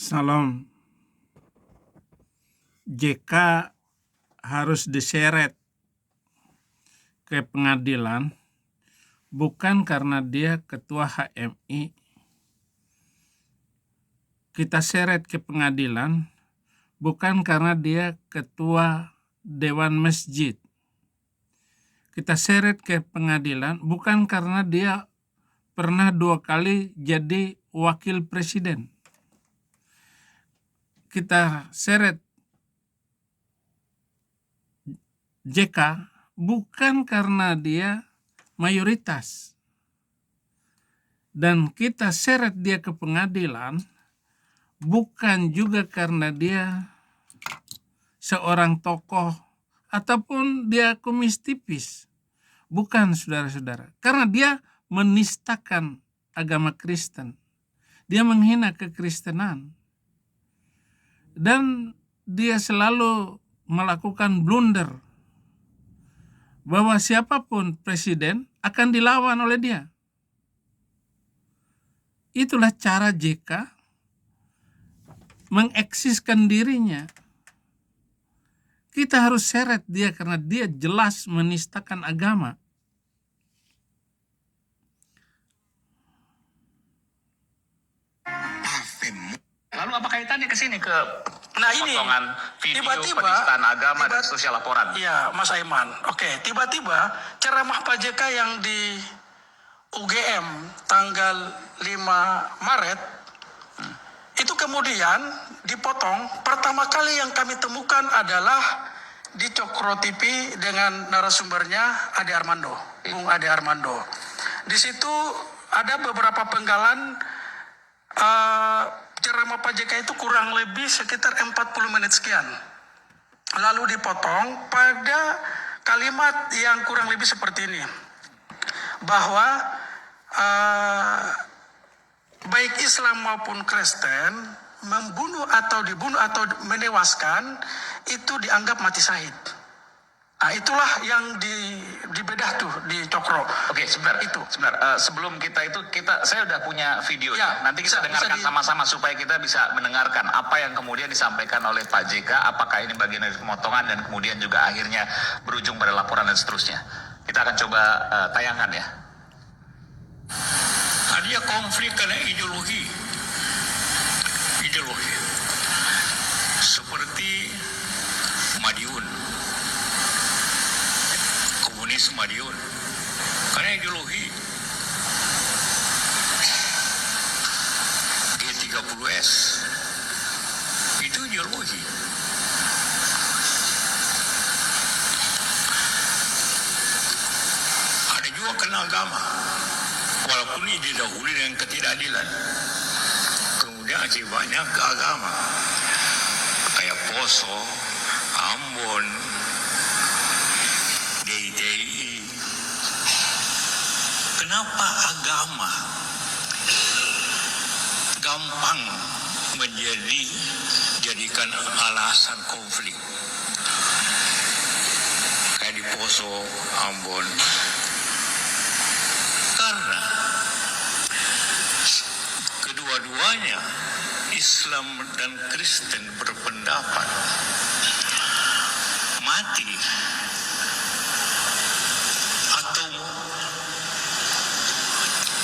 Salam. JK harus diseret ke pengadilan bukan karena dia ketua HMI. Kita seret ke pengadilan bukan karena dia ketua Dewan Masjid. Kita seret ke pengadilan bukan karena dia pernah 2 kali jadi wakil presiden. Kita seret JK bukan karena dia mayoritas. Dan kita seret dia ke pengadilan bukan juga karena dia seorang tokoh ataupun dia kumis tipis. Bukan, saudara-saudara. Karena dia menistakan agama Kristen. Dia menghina kekristenan. Dan dia selalu melakukan blunder bahwa siapapun presiden akan dilawan oleh dia. Itulah cara JK mengeksiskan dirinya. Kita harus seret dia karena dia jelas menistakan agama. Lalu apa kaitannya ke sini ke ini potongan video tiba-tiba penistaan agama dan sosial laporan? Iya, Mas Aiman. Oke, tiba-tiba ceramah Pak JK yang di UGM tanggal 5 Maret itu kemudian dipotong. Pertama kali yang kami temukan adalah di Cokro TV dengan narasumbernya Ade Armando, Bung Ade Armando. Di situ ada beberapa penggalan ceramah Pak JK itu kurang lebih sekitar 40 menit sekian. Lalu dipotong pada kalimat yang kurang lebih seperti ini. Bahwa baik Islam maupun Kristen membunuh atau dibunuh atau menewaskan itu dianggap mati syahid. Nah, itulah yang dibedah tuh di Cokro. Oke, sebentar. Sebelum saya udah punya video. Ya, Nanti kita dengarkan sama-sama supaya kita bisa mendengarkan apa yang kemudian disampaikan oleh Pak JK. Apakah ini bagian dari pemotongan dan kemudian juga akhirnya berujung pada laporan dan seterusnya. Kita akan coba tayangan ya. Ada konflik karena ideologi. Seperti Madiun. Komunis Madiun. Karena ideologi. G30S. Itu ideologi. Ada juga kena agama. Walaupun ini didahului dengan ketidakadilan. Kemudian akibatnya ke agama. Kayak Poso, Ambon, DITI. Kenapa agama gampang jadikan alasan konflik? Kayak di Poso, Ambon. Karena kedua-duanya Islam dan Kristen berpendapat mati atau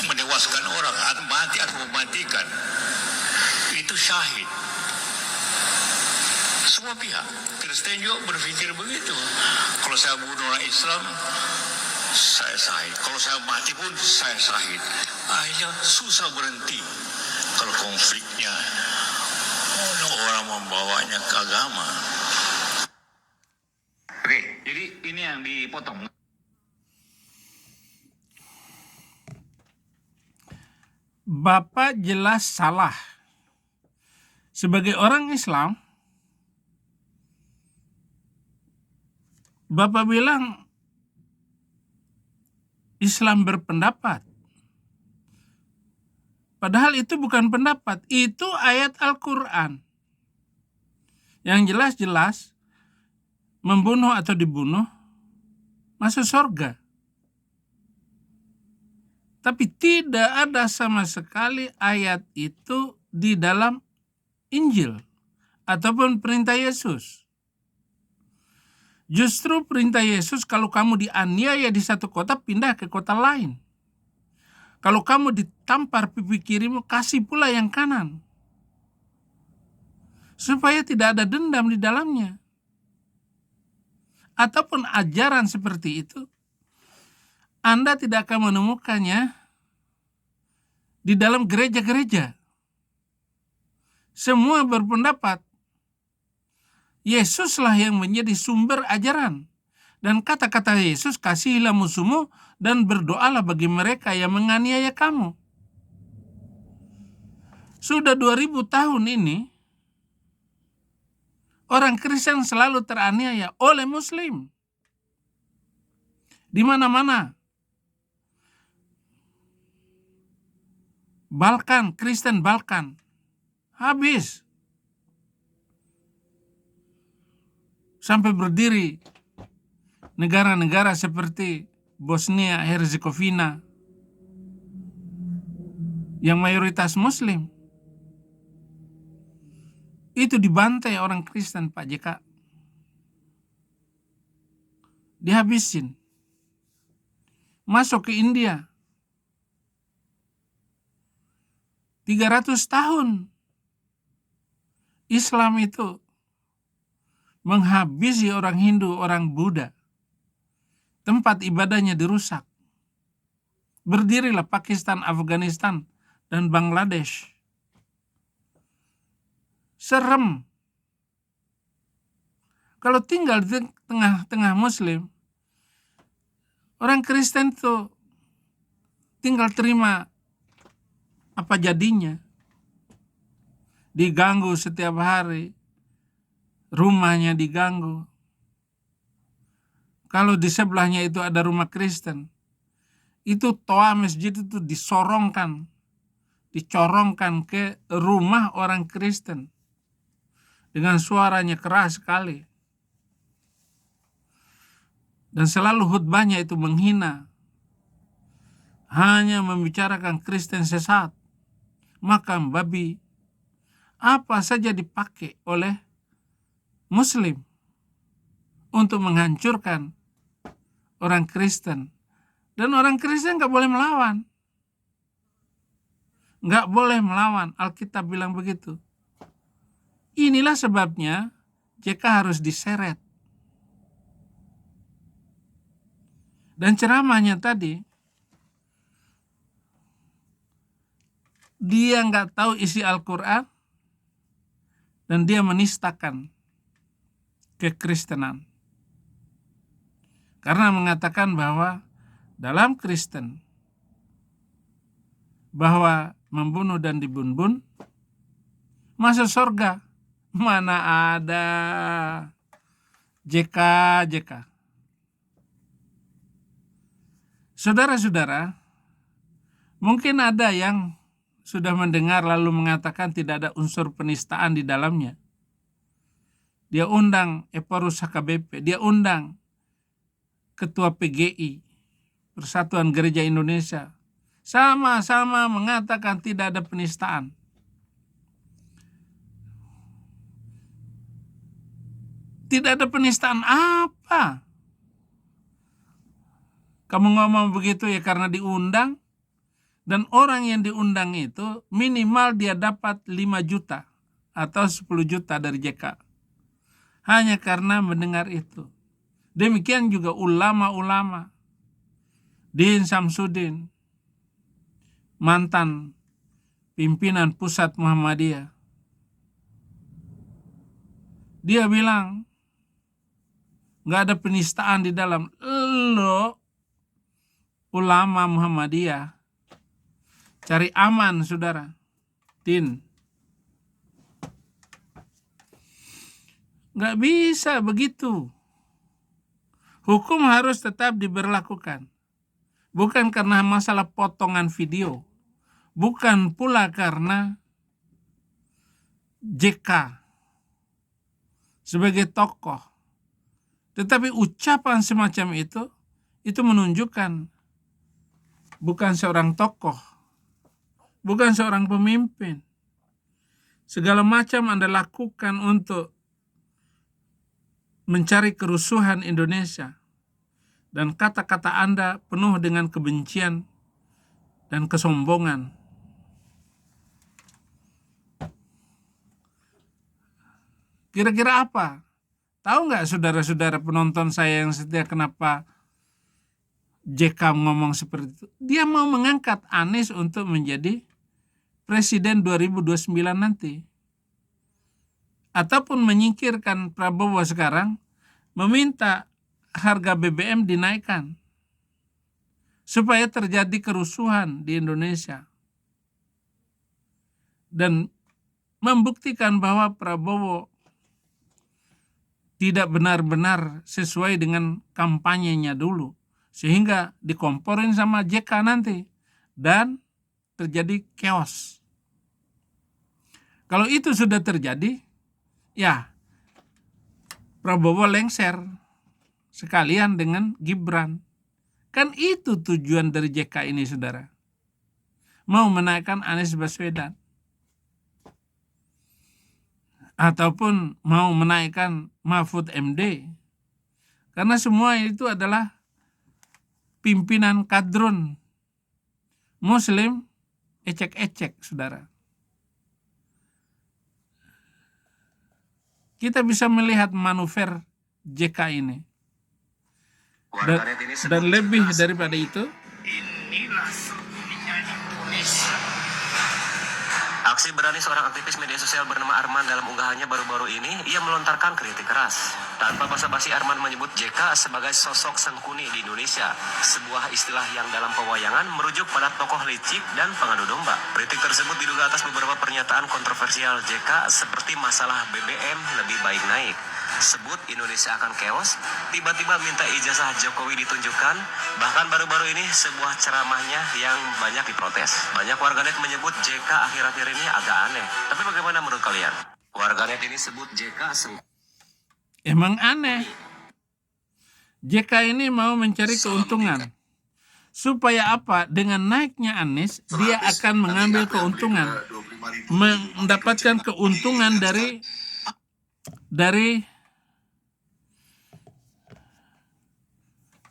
menewaskan orang, atau mati atau mematikan itu syahid. Semua pihak Kristen juga berpikir begitu. Kalau saya bunuh orang Islam, saya syahid. Kalau saya mati pun saya syahid. Akhirnya susah berhenti kalau konfliknya orang membawanya ke agama. Oke, jadi ini yang dipotong. Bapak jelas salah. Sebagai orang Islam, Bapak bilang Islam berpendapat. Padahal itu bukan pendapat, itu ayat Al-Quran. Yang jelas-jelas membunuh atau dibunuh masuk surga. Tapi tidak ada sama sekali ayat itu di dalam Injil ataupun perintah Yesus. Justru perintah Yesus, kalau kamu dianiaya di satu kota, pindah ke kota lain. Kalau kamu ditampar pipi kirimu, kasih pula yang kanan. Supaya tidak ada dendam di dalamnya. Ataupun ajaran seperti itu, Anda tidak akan menemukannya di dalam gereja-gereja. Semua berpendapat Yesuslah yang menjadi sumber ajaran. Dan kata-kata Yesus, kasihilah musuhmu dan berdoalah bagi mereka yang menganiaya kamu. Sudah 2000 tahun ini, orang Kristen selalu teraniaya oleh Muslim. Di mana-mana. Balkan, Kristen Balkan. Habis. Sampai berdiri negara-negara seperti Bosnia, Herzegovina yang mayoritas Muslim. Itu dibantai orang Kristen, Pak JK. Dihabisin. Masuk ke India. 300 tahun. Islam itu menghabisi orang Hindu, orang Buddha. Tempat ibadahnya dirusak. Berdirilah Pakistan, Afghanistan, dan Bangladesh. Serem. Kalau tinggal di tengah-tengah Muslim, orang Kristen itu tinggal terima apa jadinya. Diganggu setiap hari. Rumahnya diganggu. Kalau di sebelahnya itu ada rumah Kristen, itu toa masjid itu dicorongkan ke rumah orang Kristen. Dengan suaranya keras sekali. Dan selalu khutbahnya itu menghina. Hanya membicarakan Kristen sesat. Makam babi. Apa saja dipakai oleh Muslim untuk menghancurkan orang Kristen. Dan orang Kristen gak boleh melawan. Gak boleh melawan. Alkitab bilang begitu. Inilah sebabnya JK harus diseret. Dan ceramahnya tadi, dia gak tahu isi Al-Quran dan dia menistakan kekristenan. Karena mengatakan bahwa dalam Kristen, bahwa membunuh dan dibunuh masuk surga. Mana ada. JK. Saudara-saudara, mungkin ada yang sudah mendengar lalu mengatakan tidak ada unsur penistaan di dalamnya. Dia undang Eporus HKBP, dia undang Ketua PGI, Persatuan Gereja Indonesia, sama-sama mengatakan tidak ada penistaan. Tidak ada penistaan apa? Kamu ngomong begitu ya karena diundang, dan orang yang diundang itu minimal dia dapat 5 juta atau 10 juta dari JK. Hanya karena mendengar itu. Demikian juga ulama-ulama. Din Samsudin, mantan pimpinan pusat Muhammadiyah. Dia bilang, gak ada penistaan di dalam. Lo, ulama Muhammadiyah, cari aman saudara. Din. Gak bisa begitu. Hukum harus tetap diberlakukan. Bukan karena masalah potongan video. Bukan pula karena JK sebagai tokoh. Tetapi ucapan semacam itu menunjukkan bukan seorang tokoh, bukan seorang pemimpin, Segala macam Anda lakukan untuk mencari kerusuhan Indonesia, dan kata-kata Anda penuh dengan kebencian dan kesombongan. Kira-kira apa? Tahu nggak saudara-saudara penonton saya yang setia, kenapa JK ngomong seperti itu? Dia mau mengangkat Anies untuk menjadi presiden 2029 nanti. Ataupun menyingkirkan Prabowo sekarang, meminta harga BBM dinaikkan supaya terjadi kerusuhan di Indonesia. Dan membuktikan bahwa Prabowo tidak benar-benar sesuai dengan kampanyenya dulu, sehingga dikomporin sama JK nanti dan terjadi chaos. Kalau itu sudah terjadi, ya Prabowo lengser sekalian dengan Gibran. Kan itu tujuan dari JK ini, saudara. Mau menaikkan Anies Baswedan, ataupun mau menaikkan Mahfud MD. Karena semua itu adalah pimpinan kadrun Muslim ecek-ecek, saudara. Kita bisa melihat manuver JK ini. Dan lebih daripada itu, Inilah sembunyinya Indonesia. Aksi berani seorang aktivis media sosial bernama Arman dalam unggahannya baru-baru ini, ia melontarkan kritik keras. Tanpa basa-basi, Arman menyebut JK sebagai sosok sengkuni di Indonesia, sebuah istilah yang dalam pewayangan merujuk pada tokoh licik dan pengadu domba. Kritik tersebut diduga atas beberapa pernyataan kontroversial JK seperti masalah BBM lebih baik naik, sebut Indonesia akan chaos, tiba-tiba minta ijazah Jokowi ditunjukkan, bahkan baru-baru ini sebuah ceramahnya yang banyak diprotes. Banyak warganet menyebut JK akhir-akhir ini agak aneh. Tapi bagaimana menurut kalian? Warganet ini sebut JK emang aneh. JK ini mau mencari keuntungan. Supaya apa? Dengan naiknya Anies, dia akan mengambil keuntungan. Mendapatkan keuntungan dari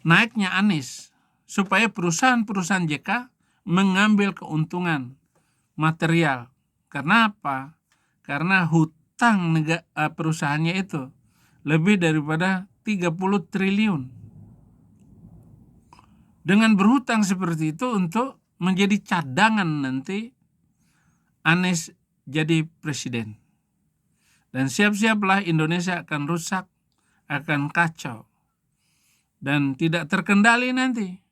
naiknya Anies, supaya perusahaan-perusahaan JK mengambil keuntungan material. Karena apa? Karena hutang perusahaannya itu lebih daripada 30 triliun. Dengan berhutang seperti itu untuk menjadi cadangan nanti Anies jadi presiden. Dan siap-siaplah Indonesia akan rusak, akan kacau. Dan tidak terkendali nanti.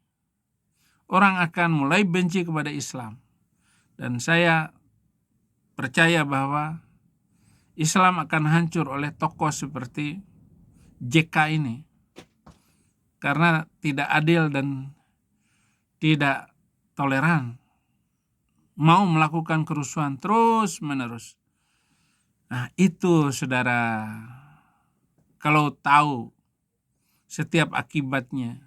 Orang akan mulai benci kepada Islam. Dan saya percaya bahwa Islam akan hancur oleh tokoh seperti JK ini. Karena tidak adil dan tidak toleran. Mau melakukan kerusuhan terus-menerus. Nah, itu saudara, kalau tahu setiap akibatnya,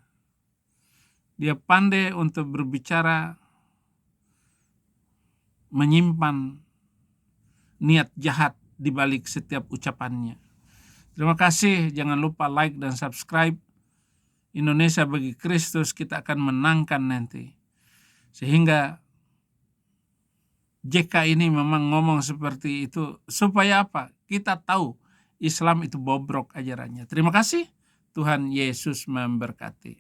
dia pandai untuk berbicara, menyimpan niat jahat di balik setiap ucapannya. Terima kasih, jangan lupa like dan subscribe. Indonesia bagi Kristus, kita akan menangkan nanti. Sehingga JK ini memang ngomong seperti itu supaya apa? Kita tahu Islam itu bobrok ajarannya. Terima kasih, Tuhan Yesus memberkati.